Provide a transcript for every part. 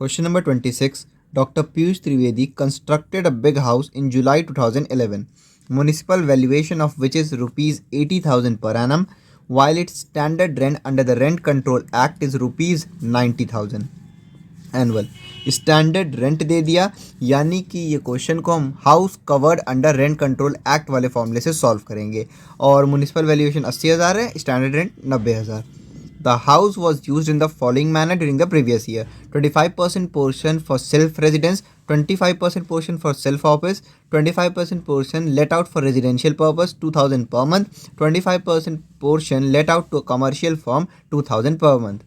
Question number 26. Dr. Piyush Trivedi constructed a big house in July 2011, municipal valuation of which is rupees 80,000 per annum, while its standard rent under the Rent Control Act is rupees 90,000 annual. Standard rent दे दिया, यानी कि ये question को हम house covered under rent control act वाले फॉर्मूले से सॉल्व करेंगे. और म्यूनिसिपल वैल्यूएशन 80,000 है, standard rent 90,000. The house was used in the following manner during the previous year: 25% portion for self-residence, 25% portion for self-office, 25% portion let out for residential purpose 2,000 per month, 25% portion let out to a commercial firm 2,000 per month.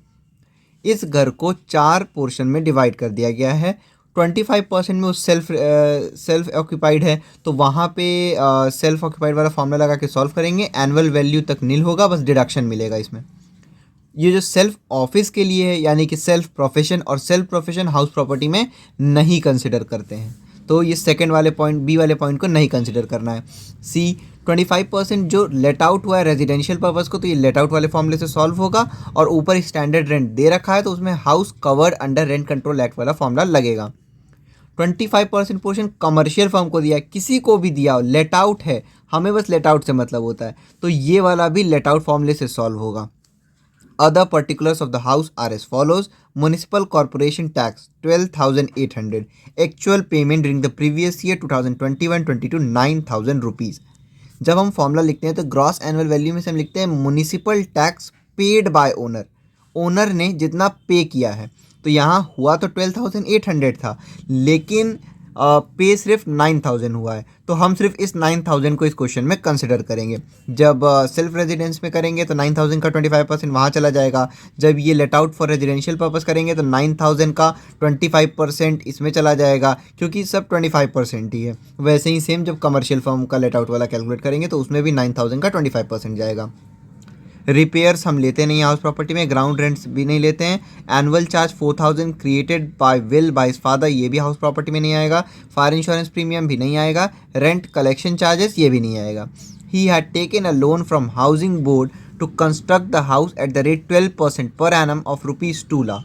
इस घर को 4 portion में divide कर दिया गया है. 25% में वो सेल्फ ऑक्यूपाइड है, तो वहाँ पे सेल्फ ऑक्यूपाइड वाला फॉर्मूला लगा के सॉल्व करेंगे. एनुअल वैल्यू तक नील होगा, बस डिडक्शन मिलेगा इसमें. ये जो सेल्फ ऑफिस के लिए है, यानी कि सेल्फ प्रोफेशन, और सेल्फ प्रोफेशन हाउस प्रॉपर्टी में नहीं कंसिडर करते हैं, तो ये सेकंड वाले पॉइंट, बी वाले पॉइंट को नहीं कंसिडर करना है. सी 25% जो लेट आउट हुआ है रेजिडेंशियल पर्पज़ को, तो ये लेट आउट वाले फॉर्मूले से सॉल्व होगा. और ऊपर स्टैंडर्ड रेंट दे रखा है, तो उसमें house covered under rent control act वाला फॉर्मूला लगेगा. 25% पोर्शन कमर्शियल फर्म को दिया है, किसी को भी दिया हो, लेट आउट है, हमें बस लेट आउट से मतलब होता है, तो ये वाला भी लेट आउट फॉर्मूले से सॉल्व होगा. Other particulars of the house are as follows: municipal corporation tax 12,800, actual payment during the previous year 2021-22 9,000 rupees. जब हम फॉर्मूला लिखते हैं तो ग्रॉस एनुअल वैल्यू में से हम लिखते हैं municipal tax paid by owner, owner ने जितना पे किया है. तो यहाँ हुआ तो 12,800 था, लेकिन पे सिर्फ 9,000 हुआ है, तो हम सिर्फ इस 9,000 को इस क्वेश्चन में कंसिडर करेंगे. जब सेल्फ रेजिडेंस में करेंगे तो 9,000 का 25% वहाँ चला जाएगा. जब ये late out for residential purpose करेंगे तो 9,000 का 25% इसमें चला जाएगा, क्योंकि सब 25% ही है. वैसे ही सेम जब कमर्शियल फर्म का लेट आउट वाला कैलकुलेट करेंगे तो उसमें भी 9,000 का 25% जाएगा. रिपेयर्स हम लेते नहीं हाउस प्रॉपर्टी में, ग्राउंड रेंट्स भी नहीं लेते हैं. Annual charge 4,000 created by will buy father, ये भी हाउस प्रॉपर्टी में नहीं आएगा. फायर इंश्योरेंस प्रीमियम भी नहीं आएगा. रेंट कलेक्शन चार्जेस ये भी नहीं आएगा. He had taken a loan from housing board to construct the house at the rate 12% per annum of rupees 2 lakh.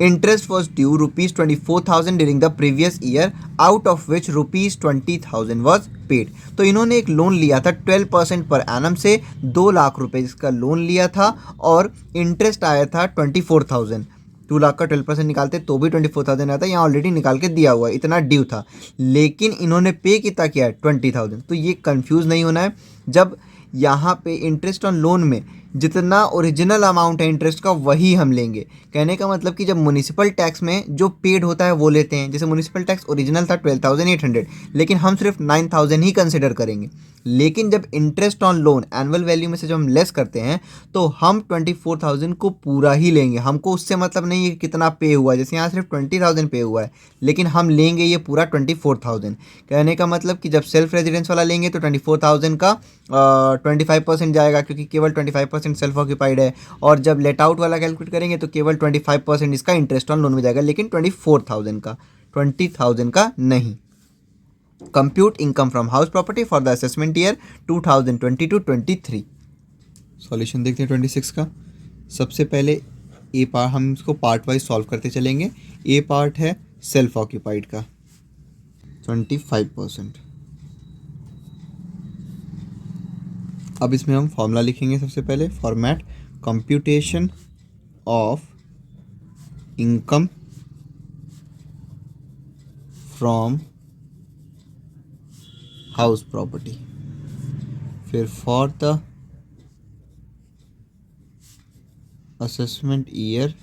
Interest was due rupees 24,000 during the previous year, out of which rupees 20,000 was paid. तो इन्होंने एक loan लिया था 12% per annum से, 2 लाख रुपए इसका loan लिया था, और इंटरेस्ट आया था 24,000. 2 लाख का 12% निकालते तो भी 24,000 आता है, यहाँ ऑलरेडी निकाल के दिया हुआ है, इतना ड्यू था, लेकिन इन्होंने पे कितना किया है 20,000. तो ये कंफ्यूज नहीं होना है. जब यहाँ पे इंटरेस्ट ऑन लोन में जितना ओरिजिनल अमाउंट है इंटरेस्ट का वही हम लेंगे. कहने का मतलब कि जब म्युनिसिपल टैक्स में जो पेड होता है वो लेते हैं, जैसे म्युनिसिपल टैक्स ओरिजिनल था 12,800, लेकिन हम सिर्फ 9,000 ही कंसिडर करेंगे. लेकिन जब interest on loan annual value में से जब हम लेस करते हैं तो हम 24,000 को पूरा ही लेंगे. हमको उससे मतलब नहीं है कि कितना पे हुआ है, जैसे यहाँ सिर्फ 20,000 पे हुआ है, लेकिन हम लेंगे ये पूरा 24,000. कहने का मतलब कि जब सेल्फ रेजिडेंस वाला लेंगे तो 24,000 का 25% जाएगा, क्योंकि केवल 25% सेल्फ ऑक्यूपाइड है. और जब लेट आउट वाला कैलकुलेट करेंगे तो केवल 25% इसका इंटरेस्ट ऑन लोन में जाएगा, लेकिन 24,000 का, 20,000 का नहीं. Compute income from house property for the assessment year 2022-23. Solution देखते हैं 26 का. सबसे पहले ए पार्ट, हम इसको पार्ट वाइज सॉल्व करते चलेंगे. ए पार्ट है सेल्फ ऑक्यूपाइड का 25%. अब इसमें हम फॉर्मूला लिखेंगे. सबसे पहले format computation of income from house property, फिर फॉर द असेसमेंट ईयर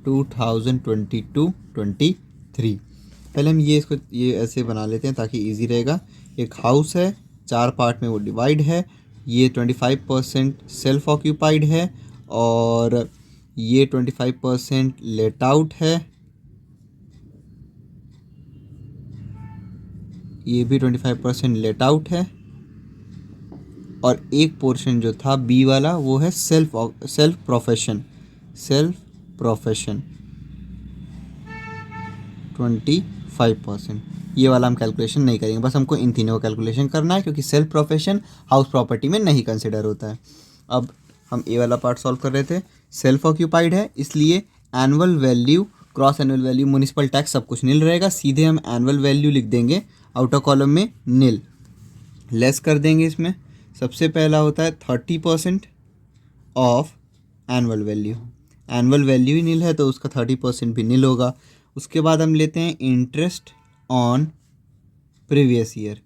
2022-23. पहले हम ये ऐसे बना लेते हैं ताकि इजी रहेगा. एक हाउस है, 4 पार्ट में वो डिवाइड है. ये 25% सेल्फ ऑक्यूपाइड है, और ये 25% लेट आउट है, ये भी 25% लेट आउट है, और एक पोर्शन जो था बी वाला वो है सेल्फ प्रोफेशन 25%. ये वाला हम कैलकुलेशन नहीं करेंगे, बस हमको इन तीनों का कैलकुलेशन करना है, क्योंकि सेल्फ प्रोफेशन हाउस प्रॉपर्टी में नहीं कंसिडर होता है. अब हम ए वाला पार्ट सॉल्व कर रहे थे. सेल्फ ऑक्यूपाइड है, इसलिए annual value cross annual value, municipal tax सब कुछ नील रहेगा, सीधे हम एनुअल वैल्यू लिख देंगे आउटर कॉलम में नील, लेस कर देंगे। इसमें सबसे पहला होता है 30% of annual value, annual value ही नील है तो उसका 30% भी नील होगा। उसके बाद हम लेते हैं इंटरेस्ट ऑन प्रीवियस ईयर,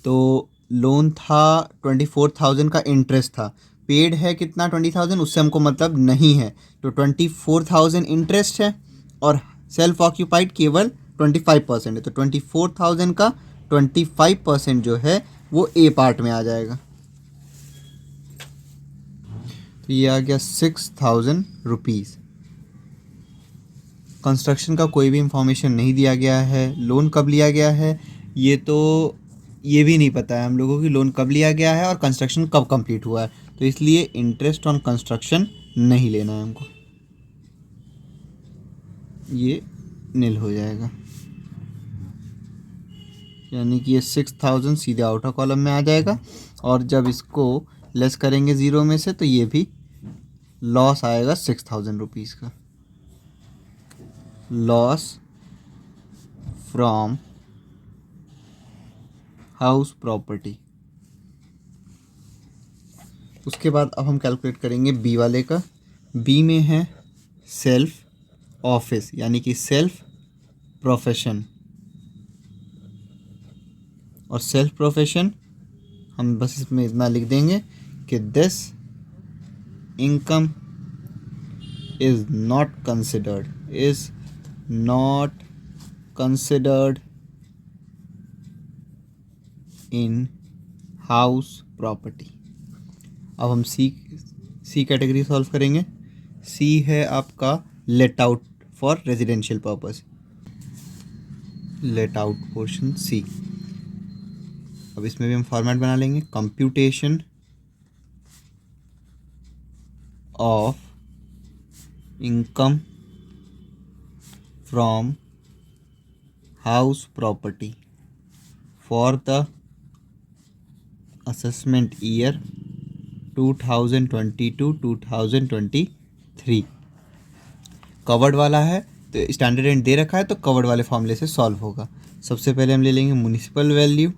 तो लोन था 24,000 का, इंटरेस्ट था, पेड है कितना 20,000, उससे हमको मतलब नहीं है, तो 24,000 इंटरेस्ट है और सेल्फ ऑक्यूपाइड केवल 25% है, तो 24,000 का 25% जो है वो ए पार्ट में आ जाएगा। तो ये आ गया 6,000 रुपीज़। कंस्ट्रक्शन का कोई भी इंफॉर्मेशन नहीं दिया गया है, लोन कब लिया गया है ये भी नहीं पता है हम लोगों की, लोन कब लिया गया है और कंस्ट्रक्शन कब कंप्लीट हुआ है, तो इसलिए इंटरेस्ट ऑन कंस्ट्रक्शन नहीं लेना है हमको, ये नील हो जाएगा। यानी कि ये 6,000 सीधे आउटर कॉलम में आ जाएगा, और जब इसको लेस करेंगे ज़ीरो में से तो ये भी लॉस आएगा 6,000 रुपीज़ का, लॉस फ्रॉम हाउस प्रॉपर्टी। उसके बाद अब हम कैलकुलेट करेंगे बी वाले का। बी में है सेल्फ ऑफिस यानी कि सेल्फ प्रोफेशन, और सेल्फ प्रोफेशन हम बस इसमें इतना लिख देंगे कि this income is not considered in house property. अब हम सी कैटेगरी सॉल्व करेंगे। सी है आपका let out for residential purpose, let out portion C. अब इसमें भी हम फॉर्मेट बना लेंगे, computation of income from house property for the assessment year 2022-2023। Covered वाला है तो स्टैंडर्ड रेंट दे रखा है तो कवर्ड वाले फॉर्मूले से सॉल्व होगा। सबसे पहले हम ले लेंगे म्युनिसिपल वैल्यू,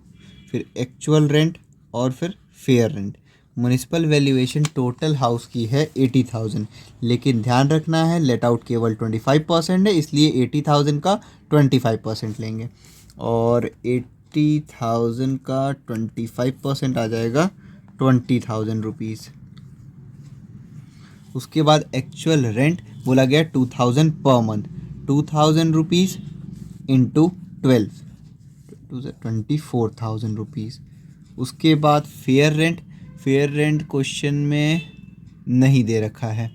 फिर एक्चुअल रेंट और फिर fair rent. Municipal valuation total house की है 80,000, लेकिन ध्यान रखना है लेट आउट केवल 25% है, इसलिए 80,000 का 25% लेंगे, और 80,000 का 25% आ जाएगा 20,000 रुपीज़। उसके बाद एक्चुअल रेंट बोला गया 2,000 per month, 2,000 rupees into 12, 24,000 rupees. उसके बाद फेयर रेंट क्वेश्चन में नहीं दे रखा है,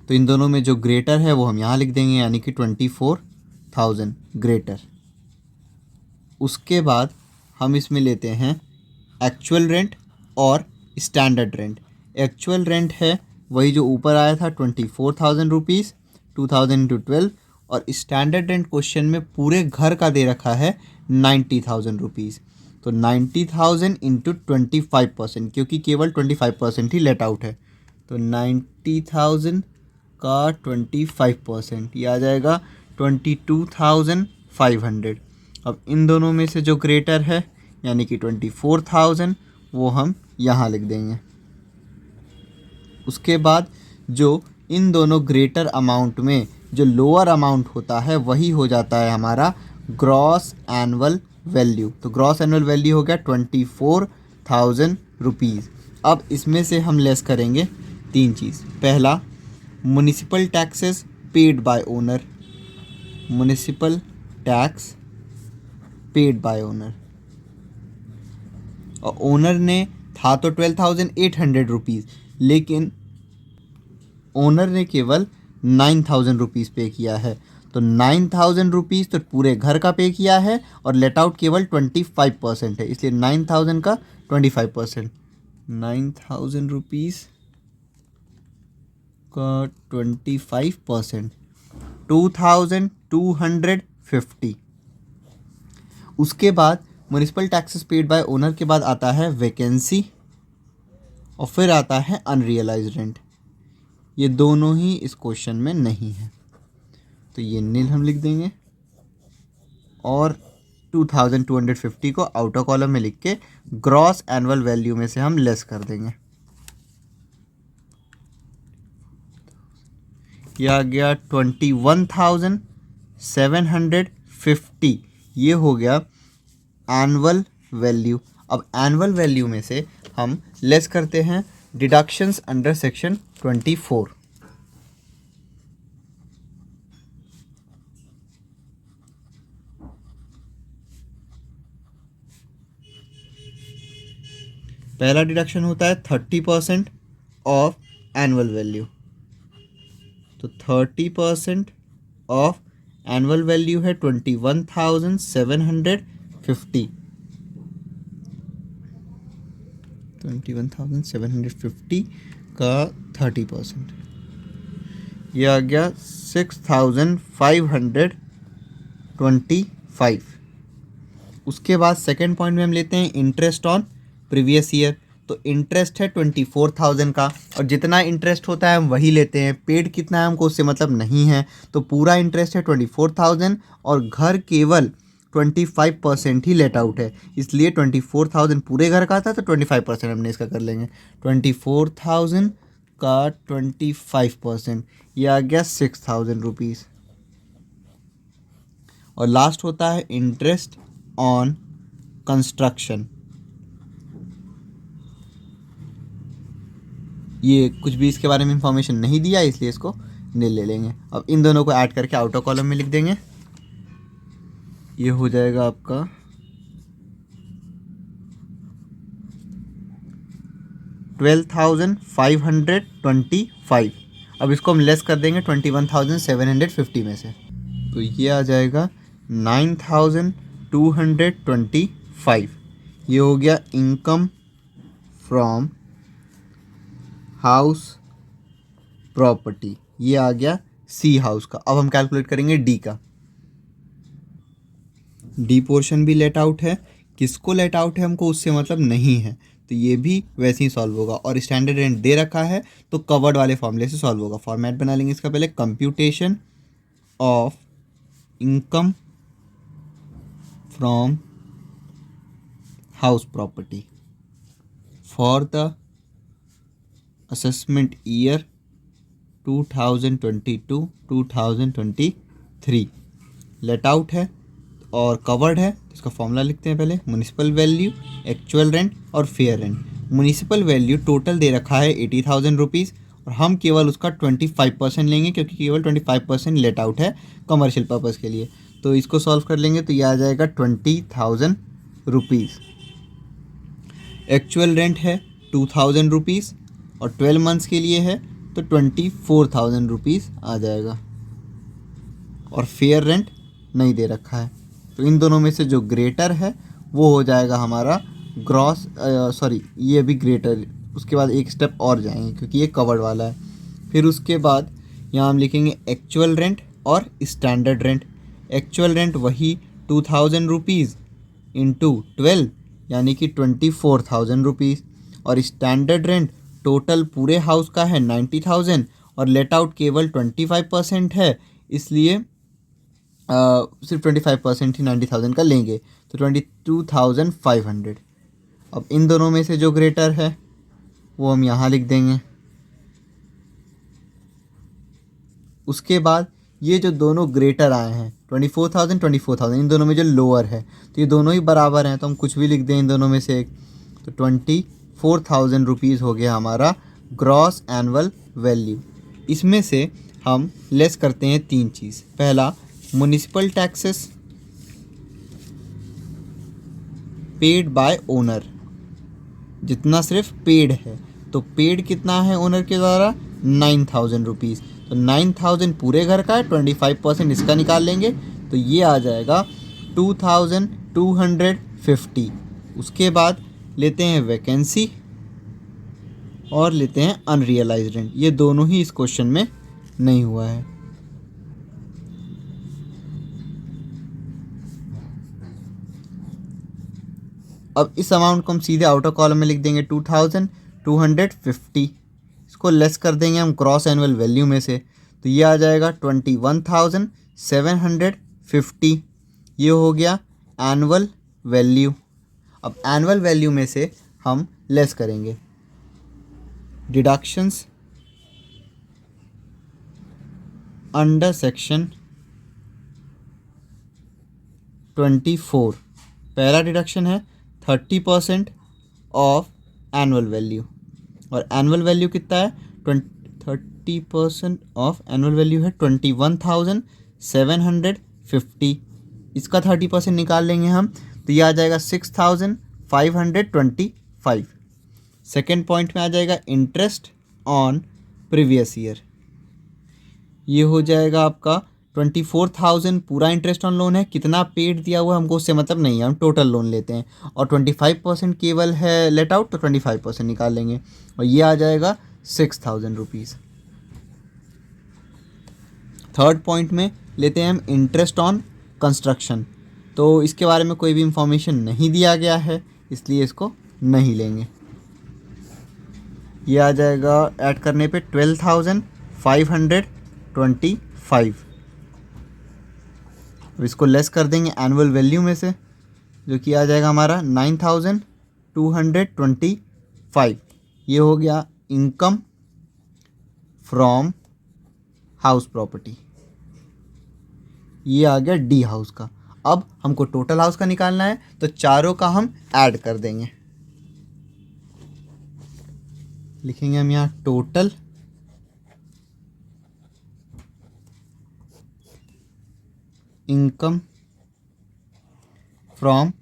तो इन दोनों में जो ग्रेटर है वो हम यहाँ लिख देंगे, यानी कि 24,000 ग्रेटर। उसके बाद हम इसमें लेते हैं एक्चुअल रेंट और स्टैंडर्ड रेंट। एक्चुअल रेंट है वही जो ऊपर आया था 24,000 रुपीज़, 2,000 इंटू 12, और स्टैंडर्ड रेंट क्वेश्चन में पूरे घर का दे रखा है 90,000 रुपीज़, तो 90,000 इंटू 25%, क्योंकि केवल 25% ही लेट आउट है, तो 90,000 का 25% ये आ जाएगा 22,500। अब इन दोनों में से जो ग्रेटर है यानी कि 24,000 वो हम यहाँ लिख देंगे। उसके बाद जो इन दोनों ग्रेटर अमाउंट में जो लोअर अमाउंट होता है वही हो जाता है हमारा ग्रॉस एनुअल वैल्यू, तो ग्रॉस एनुअल वैल्यू हो गया 24,000 रुपीज़। अब इसमें से हम लेस करेंगे तीन चीज़। पहला, municipal taxes paid by owner, municipal tax paid by owner, और ओनर ने था तो 12,800 रुपीज़, लेकिन ओनर ने केवल 9,000 रुपीज़ पे किया है, तो 9,000 रुपीज़ तो पूरे घर का पे किया है और लेट आउट केवल 25% है, इसलिए 9,000 का 25%, 9,000 रुपीज़ का 25%, 2,250। उसके बाद municipal taxes paid by owner के बाद आता है वैकेंसी, और फिर आता है अनरियलाइज्ड रेंट। ये दोनों ही इस क्वेश्चन में नहीं है, तो ये नील हम लिख देंगे और 2250 को आउटर कॉलम में लिख के ग्रॉस एनुअल वैल्यू में से हम लेस कर देंगे। ये आ गया 21,750, ये हो गया एनुअल वैल्यू। अब एनुअल वैल्यू में से हम लेस करते हैं डिडक्शंस अंडर सेक्शन 24। पहला डिडक्शन होता है 30% ऑफ एनुअल वैल्यू, तो 30% ऑफ एनुअल वैल्यू है 21,750। 21,750 का 30%, ये आ गया 6,525। उसके बाद सेकेंड पॉइंट में हम लेते हैं इंटरेस्ट ऑन प्रीवियस ईयर। तो इंटरेस्ट है 24,000 का, और जितना इंटरेस्ट होता है हम वही लेते हैं। पेड कितना है हमको उससे मतलब नहीं है, तो पूरा इंटरेस्ट है 24,000 और घर केवल 25% ही लेट आउट है, इसलिए 24,000 पूरे घर का था तो 25% हमने इसका कर लेंगे। 24,000 का 25%, ये आ गया 6,000 रुपीज़। और लास्ट होता है इंटरेस्ट ऑन कंस्ट्रक्शन। ये कुछ भी इसके बारे में इंफॉर्मेशन नहीं दिया, इसलिए इसको नील ले लेंगे। अब इन दोनों को ऐड करके आउटर कॉलम में लिख देंगे। ये हो जाएगा आपका 12,525। अब इसको हम लेस कर देंगे 21,750 में से, तो ये आ जाएगा 9,225। ये हो गया इनकम फ्रॉम हाउस प्रॉपर्टी, ये आ गया सी हाउस का। अब हम कैलकुलेट करेंगे डी का। डी पोर्शन भी लेट आउट है, किसको लेट आउट है हमको उससे मतलब नहीं है, तो ये भी वैसे ही सॉल्व होगा। और स्टैंडर्ड रेंट दे रखा है तो कवर्ड वाले फॉर्मूले से सॉल्व होगा। फॉर्मेट बना लेंगे इसका पहले, computation of income from house property for the assessment year 2022-2023। Let out है और कवर्ड है, तो इसका फॉर्मूला लिखते हैं पहले। म्युनिसिपल वैल्यू, एक्चुअल रेंट और fair rent. Municipal value total दे रखा है 80,000 रुपीज़, और हम केवल उसका 25% लेंगे क्योंकि केवल 25% लेट आउट है कमर्शियल पर्पज़ के लिए। तो इसको सॉल्व कर लेंगे तो ये आ जाएगा 20,000 रुपीज़। एक्चुअल रेंट है 2,000 रुपीज़ और 12 मंथ्स के लिए है तो 24,000 रुपीज़ आ जाएगा। और फेयर रेंट नहीं दे रखा है, तो इन दोनों में से जो ग्रेटर है वो हो जाएगा हमारा ग्रॉस, सॉरी ये भी ग्रेटर, उसके बाद एक स्टेप और जाएंगे क्योंकि ये कवर्ड वाला है। फिर उसके बाद यहाँ हम लिखेंगे एक्चुअल रेंट और स्टैंडर्ड रेंट। एक्चुअल रेंट वही 2,000 रुपीज़ इंटू 12 यानी कि 24,000 रुपीज़, और स्टैंडर्ड रेंट टोटल पूरे हाउस का है 90,000 और लेट आउट केवल 25% है, इसलिए सिर्फ 25% ही 90,000 का लेंगे, तो 22,500। अब इन दोनों में से जो ग्रेटर है वो हम यहाँ लिख देंगे। उसके बाद ये जो दोनों ग्रेटर आए हैं 24,000 24,000, इन दोनों में जो लोअर है तो ये दोनों ही बराबर हैं, तो हम कुछ भी लिख दें इन दोनों में से एक, तो 24,000 रुपीज़ हो गया हमारा ग्रॉस एनुअल वैल्यू। इसमें से हम लेस करते हैं तीन चीज़। पहला, municipal taxes paid by owner, जितना सिर्फ पेड है, तो पेड कितना है ओनर के द्वारा 9,000 रुपीज़, तो 9,000 पूरे घर का है, 25% इसका निकाल लेंगे तो ये आ जाएगा 2,250। उसके बाद लेते हैं वैकेंसी और लेते हैं अनरियलाइज्ड रेंट, ये दोनों ही इस क्वेश्चन में नहीं हुआ है। अब इस अमाउंट को हम सीधे आउटर कॉलम में लिख देंगे 2,250। इसको लेस कर देंगे हम क्रॉस एनुअल वैल्यू में से, तो ये आ जाएगा 21,750। ये हो गया एनुअल वैल्यू। अब एनुअल वैल्यू में से हम लेस करेंगे डिडक्शंस अंडर सेक्शन 24। पहला डिडक्शन है 30% ऑफ एनुअल वैल्यू, और एनुअल वैल्यू कितना है 30% ऑफ एनुअल वैल्यू है 21,750। इसका 30% निकाल लेंगे हम, तो ये आ जाएगा 6,525। सेकेंड पॉइंट में आ जाएगा इंटरेस्ट ऑन प्रीवियस ईयर। ये हो जाएगा आपका 24,000 पूरा इंटरेस्ट ऑन लोन है, कितना पेड दिया हुआ है हमको उससे मतलब नहीं है, हम टोटल लोन लेते हैं, और 25% केवल है लेट आउट, तो 25% निकाल लेंगे, और ये आ जाएगा 6,000 रुपीज़। थर्ड पॉइंट में लेते हैं हम इंटरेस्ट ऑन कंस्ट्रक्शन, तो इसके बारे में कोई भी इंफॉर्मेशन नहीं दिया गया है, इसलिए इसको नहीं लेंगे। ये आ जाएगा ऐड करने पे 12,525। अब इसको लेस कर देंगे एनुअल वैल्यू में से, जो कि आ जाएगा हमारा 9,225। ये हो गया इनकम फ्रॉम हाउस प्रॉपर्टी। ये आ गया डी हाउस का। अब हमको टोटल हाउस का निकालना है, तो चारों का हम ऐड कर देंगे। लिखेंगे हम यहाँ total income from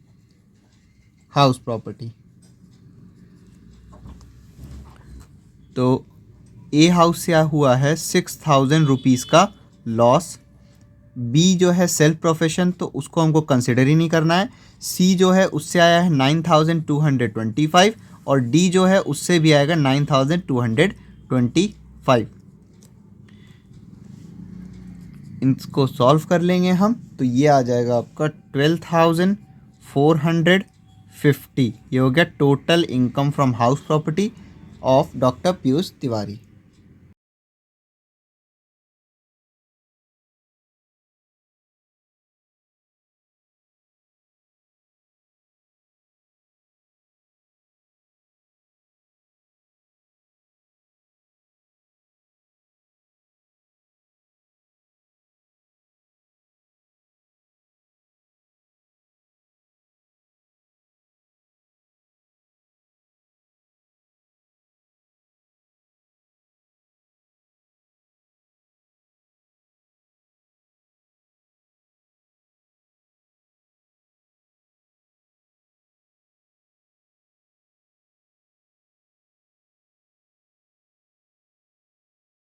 house property. तो ए हाउस से हुआ है 6,000 रुपीज़ का लॉस। बी जो है सेल्फ प्रोफेशन, तो उसको हमको कंसिडर ही नहीं करना है। सी जो है उससे आया है 9,225, और डी जो है उससे भी आएगा 9,225। इसको सॉल्व कर लेंगे हम, तो ये आ जाएगा आपका 12,450। ये हो गया total income from house property of doctor Piyush Tiwari.